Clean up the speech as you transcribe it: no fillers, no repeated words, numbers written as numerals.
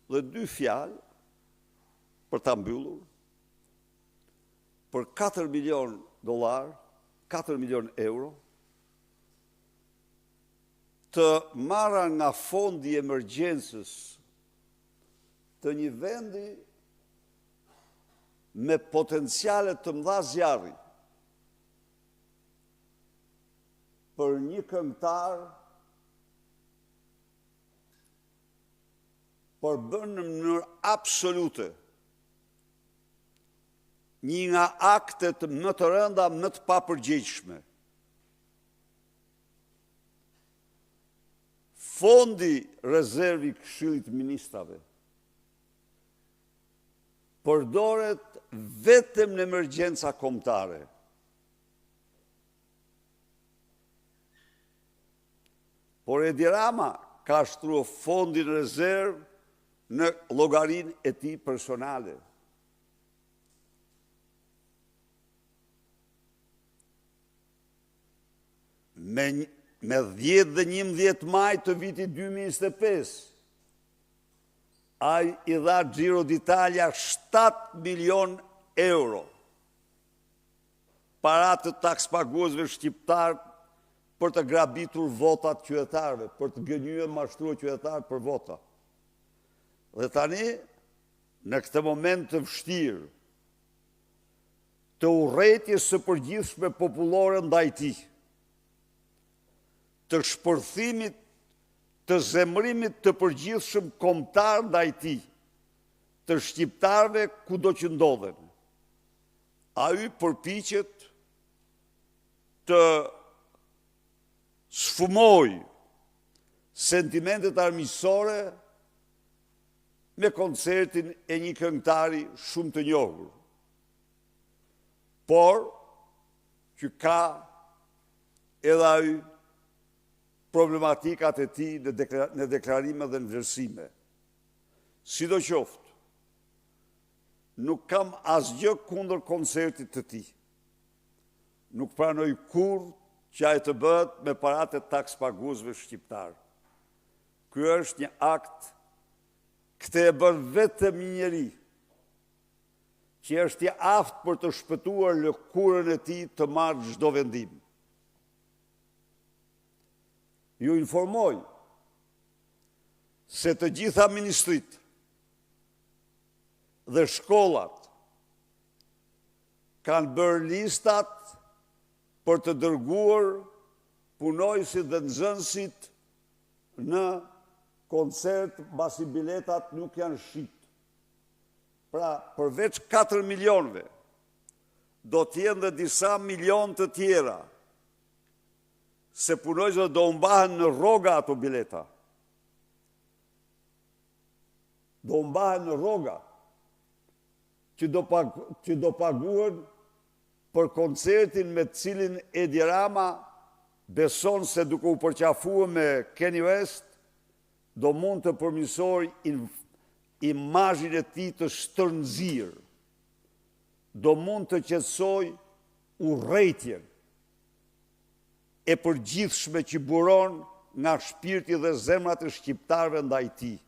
dhe 2 fjalë për ta mbyllur, për $4 milion, 4 milion euro, të marra nga fondi emergjencës të një vendi me potenciale të mëdha zjarri, për një këngëtar, por bën në mënyrë absolute një nga aktet më të rënda, më të papërgjegjshme. Fondi rezervi Këshillit të Ministrave përdoret vetëm në emergjenca kombëtare. Por Edi Rama ka shtruar fondin rezerv në llogarinë e tij personale. Me 10 dhe 11 maj të vitit 2025, ai i dha Giro d'Italia 7 milion euro para të takspaguesve shqiptar për të grabitur votat qytetarëve, për të gënjur e mashtruar qytetarët për vota. Dhe tani, në këtë moment të vështirë, të urrëties së përgjithshme popullore ndaj tij, të shpërthimit, të zemrimit të përgjithshëm kombëtar ndaj tij, të shqiptarëve kudo që ndodhen. Ai përpiqet të sfumoj sentimentet armiqësore me koncertin e një këngëtari shumë të njohur, por që ka edhe ai problematikat e tij në deklarime dhe në vlerësime. Sidoqoftë, nuk kam asgjë kundër koncertit të tij. Nuk pranoj kurrë që ai të bëhet me paratë e takspaguesve shqiptar. Ky është një akt, këtë e bën vetëm një njeri, që është i aftë për të shpëtuar lëkurën e tij të marrë çdo vendim. Ju informoj se të gjitha ministrit dhe shkollat kanë bërë listat për të dërguar punojësit dhe nxënësit në koncert mbasi biletat nuk janë shit. Pra, përveç 4 milionëve, do t'jenë dhe disa milion të tjera, se punojësit do mbahen në rroga ato bileta. Do mbahen në rroga, që do paguhen për koncertin me cilin Edi Rama beson se duke u përqafuar me Kanye West, do mund të përmirësoj imazhin e tij të shtërnëzir, do mund të qetësoj urrëtitjen e përgjithshme që buron nga shpirti dhe zemrat e shqiptarëve ndaj tij.